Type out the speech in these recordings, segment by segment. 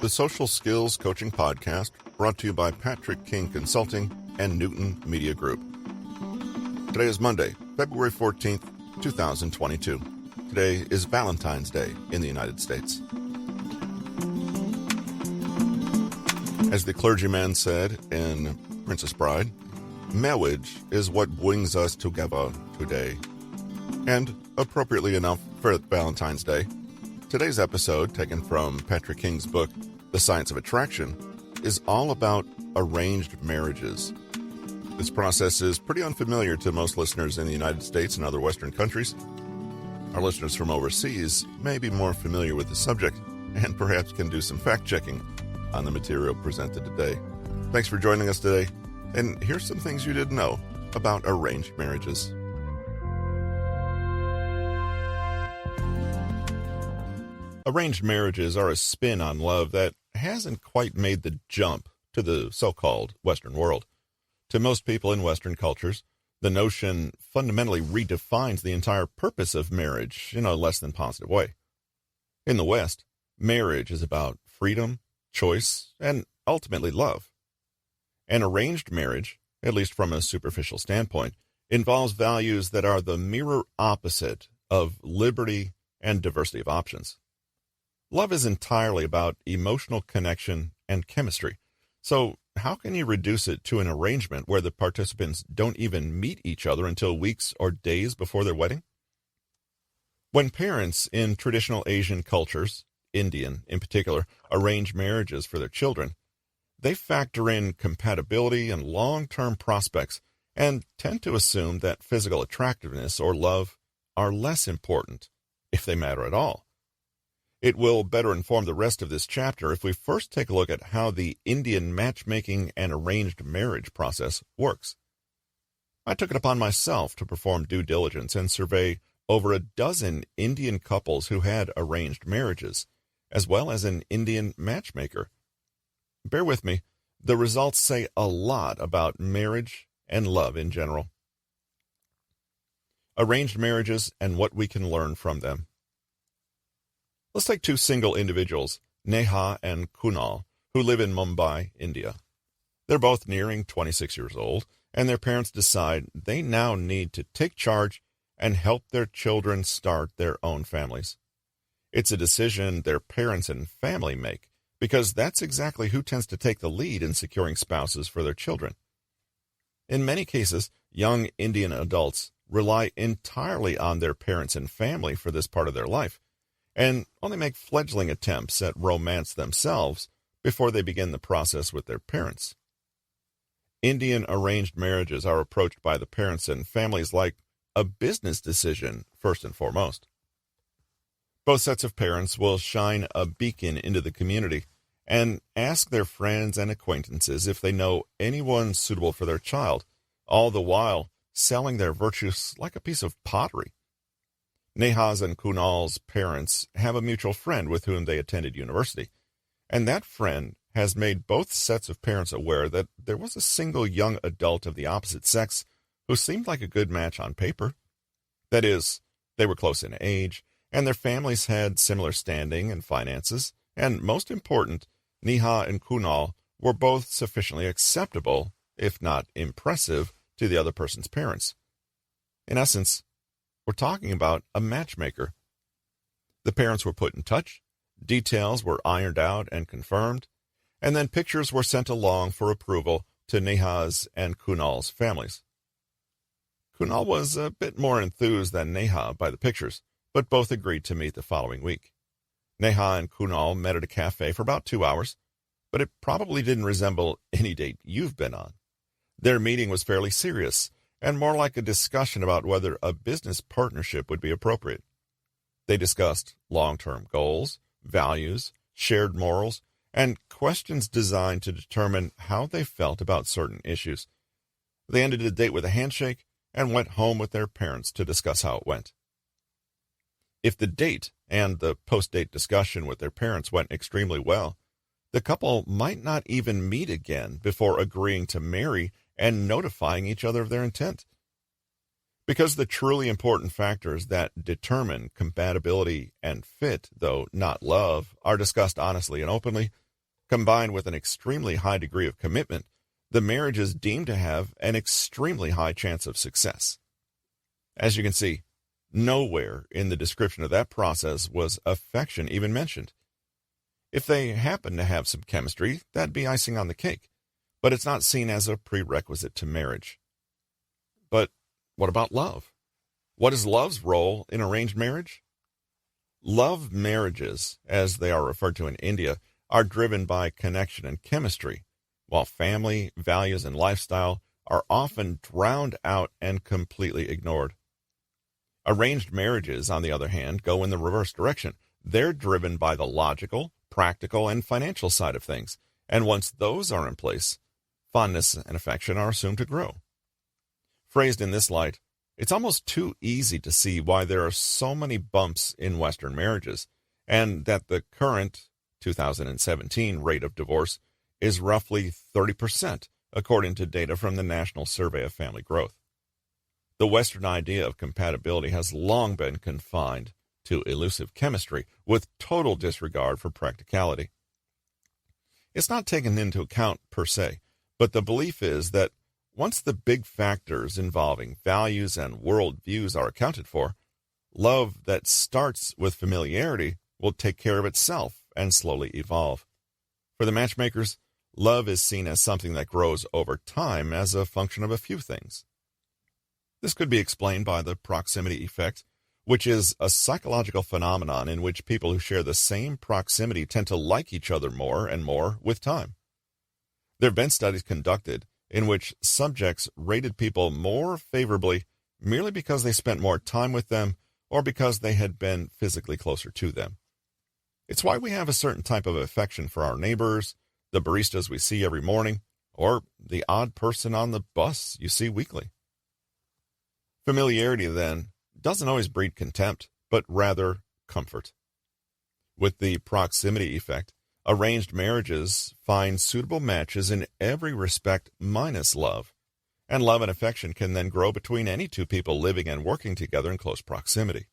the Social Skills Coaching Podcast, brought to you by Patrick King Consulting and Newton Media Group. Today is Monday, February 14th, 2022. Today is Valentine's Day in the United States. As the clergyman said in Princess Bride, marriage is what brings us together today. And appropriately enough for Valentine's Day, today's episode, taken from Patrick King's book, The Science of Attraction, is all about arranged marriages. This process is pretty unfamiliar to most listeners in the United States and other Western countries. Our listeners from overseas may be more familiar with the subject and perhaps can do some fact-checking on the material presented today. Thanks for joining us today, and here's some things you didn't know about arranged marriages. Arranged marriages are a spin on love that hasn't quite made the jump to the so-called Western world. To most people in Western cultures, the notion fundamentally redefines the entire purpose of marriage in a less than positive way. In the West, marriage is about freedom, choice, and ultimately love. An arranged marriage, at least from a superficial standpoint, involves values that are the mirror opposite of liberty and diversity of options. Love is entirely about emotional connection and chemistry. So how can you reduce it to an arrangement where the participants don't even meet each other until weeks or days before their wedding? When parents in traditional Asian cultures, Indian in particular, arrange marriages for their children, they factor in compatibility and long-term prospects and tend to assume that physical attractiveness or love are less important, if they matter at all. It will better inform the rest of this chapter if we first take a look at how the Indian matchmaking and arranged marriage process works. I took it upon myself to perform due diligence and survey over a dozen Indian couples who had arranged marriages, as well as an Indian matchmaker. Bear with me, the results say a lot about marriage and love in general. Arranged marriages and what we can learn from them. Let's take two single individuals, Neha and Kunal, who live in Mumbai, India. They're both nearing 26 years old, and their parents decide they now need to take charge and help their children start their own families. It's a decision their parents and family make, because that's exactly who tends to take the lead in securing spouses for their children. In many cases, young Indian adults rely entirely on their parents and family for this part of their life, and only make fledgling attempts at romance themselves before they begin the process with their parents. Indian arranged marriages are approached by the parents and families like a business decision, first and foremost. Both sets of parents will shine a beacon into the community and ask their friends and acquaintances if they know anyone suitable for their child, all the while selling their virtues like a piece of pottery. Neha's and Kunal's parents have a mutual friend with whom they attended university, and that friend has made both sets of parents aware that there was a single young adult of the opposite sex who seemed like a good match on paper. That is, they were close in age, and their families had similar standing and finances, and most important, Neha and Kunal were both sufficiently acceptable, if not impressive, to the other person's parents. In essence, we're talking about a matchmaker. The parents were put in touch, details were ironed out and confirmed, and then pictures were sent along for approval to Neha's and Kunal's families. Kunal was a bit more enthused than Neha by the pictures, but both agreed to meet the following week. Neha and Kunal met at a cafe for about 2 hours, but it probably didn't resemble any date you've been on. Their meeting was fairly serious, and more like a discussion about whether a business partnership would be appropriate. They discussed long-term goals, values, shared morals, and questions designed to determine how they felt about certain issues. They ended the date with a handshake and went home with their parents to discuss how it went. If the date and the post-date discussion with their parents went extremely well, the couple might not even meet again before agreeing to marry and notifying each other of their intent. Because the truly important factors that determine compatibility and fit, though not love, are discussed honestly and openly, Combined with an extremely high degree of commitment, the marriage is deemed to have an extremely high chance of success. As you can see, nowhere in the description of that process was affection even mentioned. If they happen to have some chemistry, that'd be icing on the cake, but it's not seen as a prerequisite to marriage. But what about love? What is love's role in arranged marriage? Love marriages, as they are referred to in India, are driven by connection and chemistry, while family, values, and lifestyle are often drowned out and completely ignored. Arranged marriages, on the other hand, go in the reverse direction. They're driven by the logical, practical, and financial side of things, and once those are in place, fondness and affection are assumed to grow. Phrased in this light, it's almost too easy to see why there are so many bumps in Western marriages, and that the current 2017 rate of divorce is roughly 30%, according to data from the National Survey of Family Growth. The Western idea of compatibility has long been confined to elusive chemistry, with total disregard for practicality. It's not taken into account per se, but the belief is that once the big factors involving values and worldviews are accounted for, love that starts with familiarity will take care of itself and slowly evolve. For the matchmakers, love is seen as something that grows over time as a function of a few things. This could be explained by the proximity effect, which is a psychological phenomenon in which people who share the same proximity tend to like each other more and more with time. There have been studies conducted in which subjects rated people more favorably merely because they spent more time with them or because they had been physically closer to them. It's why we have a certain type of affection for our neighbors, the baristas we see every morning, or the odd person on the bus you see weekly. Familiarity, then, doesn't always breed contempt, but rather comfort. With the proximity effect, arranged marriages find suitable matches in every respect minus love, and love and affection can then grow between any two people living and working together in close proximity.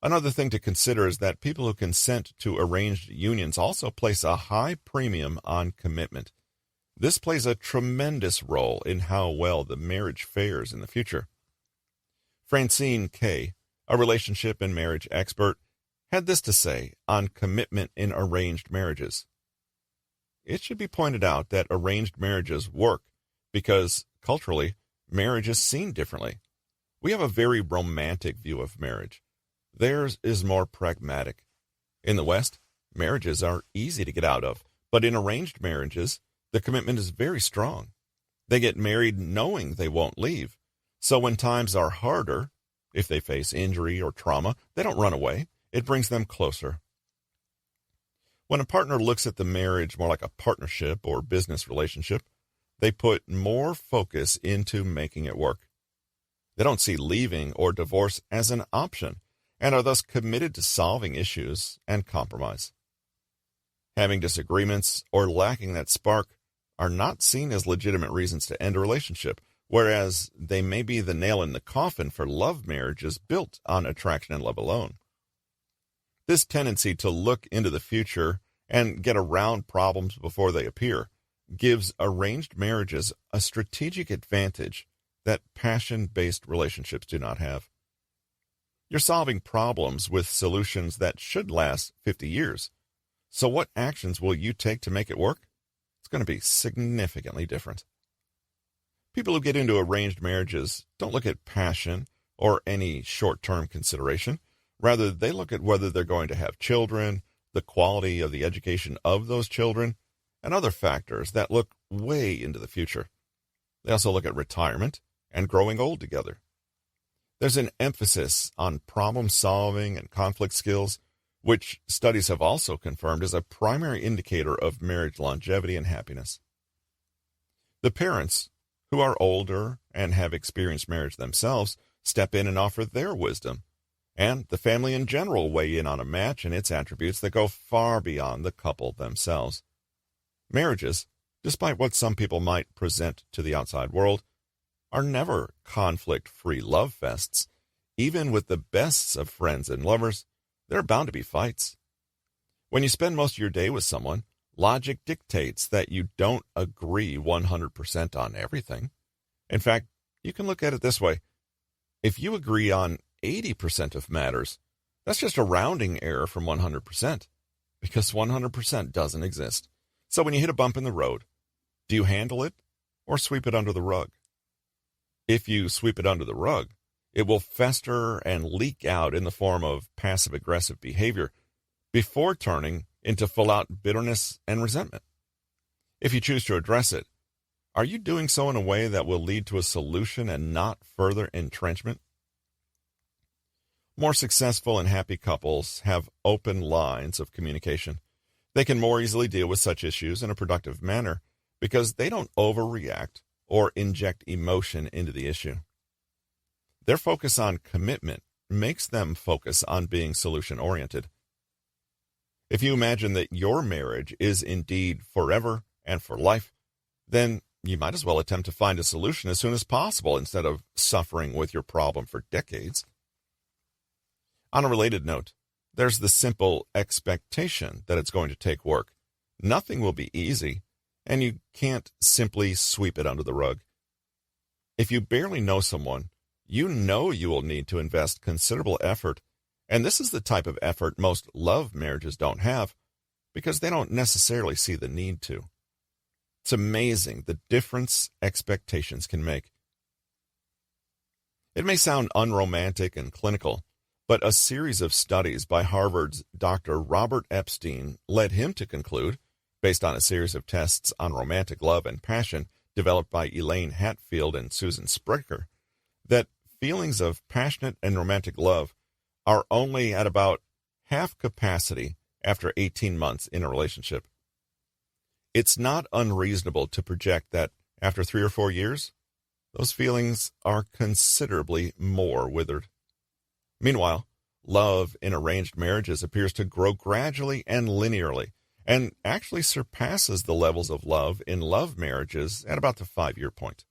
Another thing to consider is that people who consent to arranged unions also place a high premium on commitment. This plays a tremendous role in how well the marriage fares in the future. Francine, Kaye, a relationship and marriage expert, had this to say on commitment in arranged marriages. It should be pointed out that arranged marriages work because, culturally, marriage is seen differently. We have a very romantic view of marriage. Theirs is more pragmatic. In the West, marriages are easy to get out of, but in arranged marriages, the commitment is very strong. They get married knowing they won't leave. So when times are harder, if they face injury or trauma, they don't run away. It brings them closer. When a partner looks at the marriage more like a partnership or business relationship, they put more focus into making it work. They don't see leaving or divorce as an option and are thus committed to solving issues and compromise. Having disagreements or lacking that spark are not seen as legitimate reasons to end a relationship, whereas they may be the nail in the coffin for love marriages built on attraction and love alone. This tendency to look into the future and get around problems before they appear gives arranged marriages a strategic advantage that passion-based relationships do not have. You're solving problems with solutions that should last 50 years. So what actions will you take to make it work? It's going to be significantly different. People who get into arranged marriages don't look at passion or any short-term consideration. Rather, they look at whether they're going to have children, the quality of the education of those children, and other factors that look way into the future. They also look at retirement and growing old together. There's an emphasis on problem-solving and conflict skills, which studies have also confirmed is a primary indicator of marriage longevity and happiness. The parents, who are older and have experienced marriage themselves, step in and offer their wisdom, and the family in general weigh in on a match and its attributes that go far beyond the couple themselves. Marriages, despite what some people might present to the outside world, are never conflict-free love fests. Even with the bests of friends and lovers, there are bound to be fights. When you spend most of your day with someone, Logic dictates that you don't agree 100% on everything. In fact, you can look at it this way. If you agree on 80% of matters, that's just a rounding error from 100%, because 100% doesn't exist. So when you hit a bump in the road, do you handle it or sweep it under the rug? If you sweep it under the rug, it will fester and leak out in the form of passive-aggressive behavior before turning into full-out bitterness and resentment. If you choose to address it, are you doing so in a way that will lead to a solution and not further entrenchment? More successful and happy couples have open lines of communication. They can more easily deal with such issues in a productive manner because they don't overreact or inject emotion into the issue. Their focus on commitment makes them focus on being solution-oriented. If you imagine that your marriage is indeed forever and for life, then you might as well attempt to find a solution as soon as possible instead of suffering with your problem for decades. On a related note, there's the simple expectation that it's going to take work. Nothing will be easy, and you can't simply sweep it under the rug. If you barely know someone, you know you will need to invest considerable effort, and this is the type of effort most love marriages don't have because they don't necessarily see the need to. It's amazing the difference expectations can make. It may sound unromantic and clinical, but a series of studies by Harvard's Dr. Robert Epstein led him to conclude, based on a series of tests on romantic love and passion developed by Elaine Hatfield and Susan Sprecher, that feelings of passionate and romantic love are only at about half capacity after 18 months in a relationship. It's not unreasonable to project that after 3 or 4 years, those feelings are considerably more withered. Meanwhile, love in arranged marriages appears to grow gradually and linearly, and actually surpasses the levels of love in love marriages at about the 5-year point.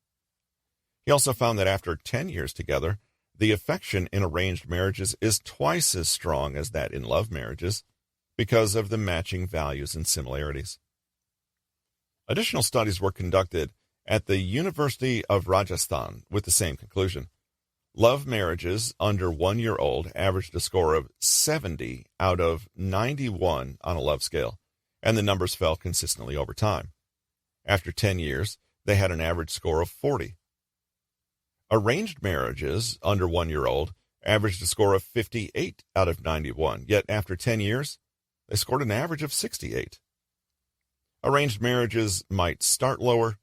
He also found that after 10 years together, the affection in arranged marriages is twice as strong as that in love marriages because of the matching values and similarities. Additional studies were conducted at the University of Rajasthan with the same conclusion. Love marriages under 1 year old averaged a score of 70 out of 91 on a love scale, and the numbers fell consistently over time. After 10 years, they had an average score of 40. Arranged marriages under 1 year old averaged a score of 58 out of 91, yet after 10 years, they scored an average of 68. Arranged marriages might start lower,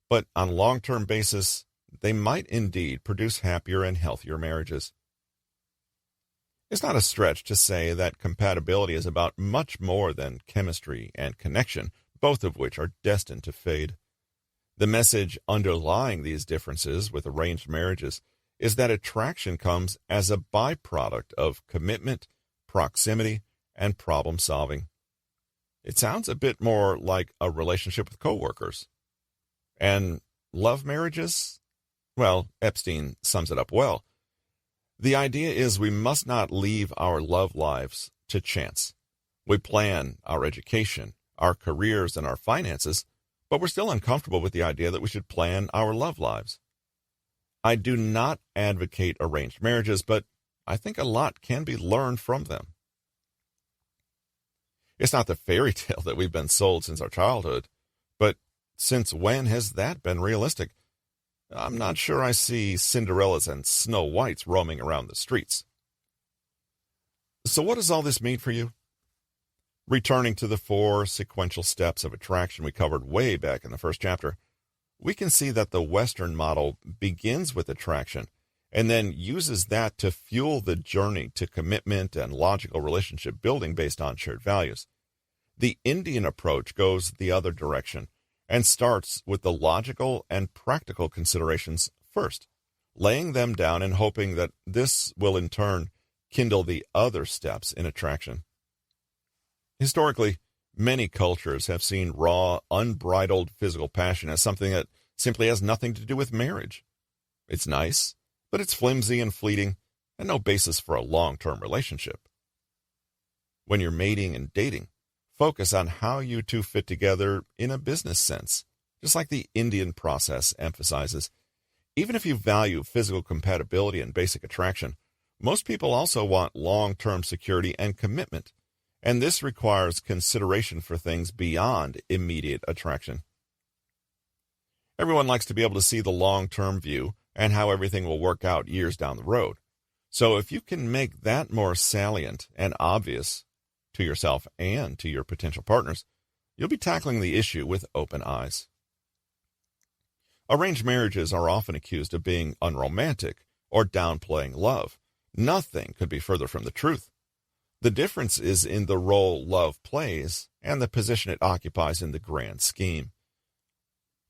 but on a long-term basis, they might indeed produce happier and healthier marriages. It's not a stretch to say that compatibility is about much more than chemistry and connection, both of which are destined to fade. The message underlying these differences with arranged marriages is that attraction comes as a byproduct of commitment, proximity, and problem solving. It sounds a bit more like a relationship with coworkers. And love marriages? Well, Epstein sums it up well. The idea is we must not leave our love lives to chance. We plan our education, our careers, and our finances, but we're still uncomfortable with the idea that we should plan our love lives. I do not advocate arranged marriages, but I think a lot can be learned from them. It's not the fairy tale that we've been sold since our childhood, but since when has that been realistic? I'm not sure I see Cinderellas and Snow Whites roaming around the streets. So what does all this mean for you? Returning to the 4 sequential steps of attraction we covered way back in the first chapter, we can see that the Western model begins with attraction and then uses that to fuel the journey to commitment and logical relationship building based on shared values. The Indian approach goes the other direction and starts with the logical and practical considerations first, laying them down and hoping that this will in turn kindle the other steps in attraction. Historically, many cultures have seen raw, unbridled physical passion as something that simply has nothing to do with marriage. It's nice, but it's flimsy and fleeting, and no basis for a long-term relationship. When you're mating and dating, focus on how you two fit together in a business sense, just like the Indian process emphasizes. Even if you value physical compatibility and basic attraction, most people also want long-term security and commitment, and this requires consideration for things beyond immediate attraction. Everyone likes to be able to see the long-term view and how everything will work out years down the road. So if you can make that more salient and obvious to yourself and to your potential partners, you'll be tackling the issue with open eyes. Arranged marriages are often accused of being unromantic or downplaying love. Nothing could be further from the truth. The difference is in the role love plays and the position it occupies in the grand scheme.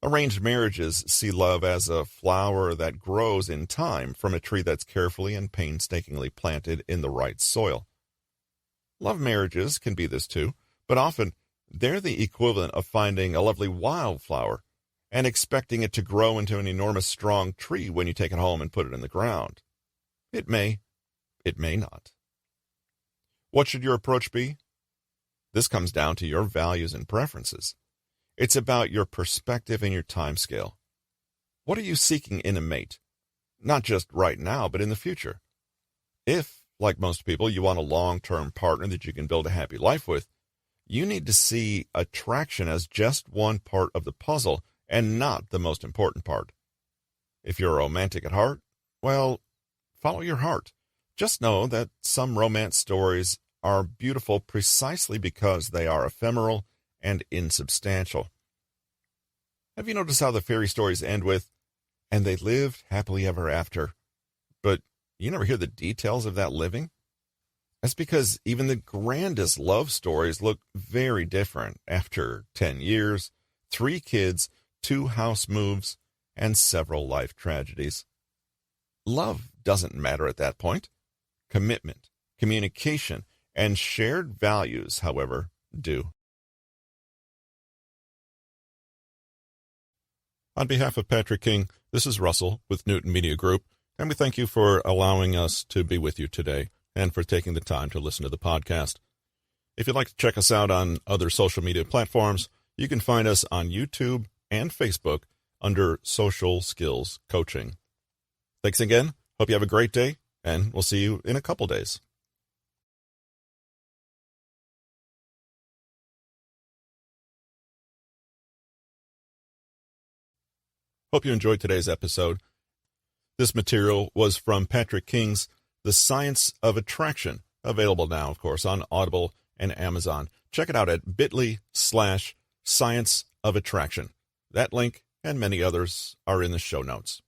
Arranged marriages see love as a flower that grows in time from a tree that's carefully and painstakingly planted in the right soil. Love marriages can be this too, but often they're the equivalent of finding a lovely wildflower and expecting it to grow into an enormous strong tree when you take it home and put it in the ground. It may not. What should your approach be? This comes down to your values and preferences. It's about your perspective and your time scale. What are you seeking in a mate? Not just right now, but in the future. If, like most people, you want a long-term partner that you can build a happy life with, you need to see attraction as just one part of the puzzle and not the most important part. If you're a romantic at heart, well, follow your heart. Just know that some romance stories are beautiful precisely because they are ephemeral and insubstantial. Have you noticed how the fairy stories end with, "and they lived happily ever after," but you never hear the details of that living? That's because even the grandest love stories look very different after 10 years, 3 kids, 2 house moves, and several life tragedies. Love doesn't matter at that point. Commitment, communication, and shared values, however, do. On behalf of Patrick King, this is Russell with Newton Media Group, and we thank you for allowing us to be with you today and for taking the time to listen to the podcast. If you'd like to check us out on other social media platforms, you can find us on YouTube and Facebook under Social Skills Coaching. Thanks again. Hope you have a great day, and we'll see you in a couple days. Hope you enjoyed today's episode. This material was from Patrick King's The Science of Attraction, available now, of course, on Audible and Amazon. Check it out at bit.ly/science of attraction. That link and many others are in the show notes.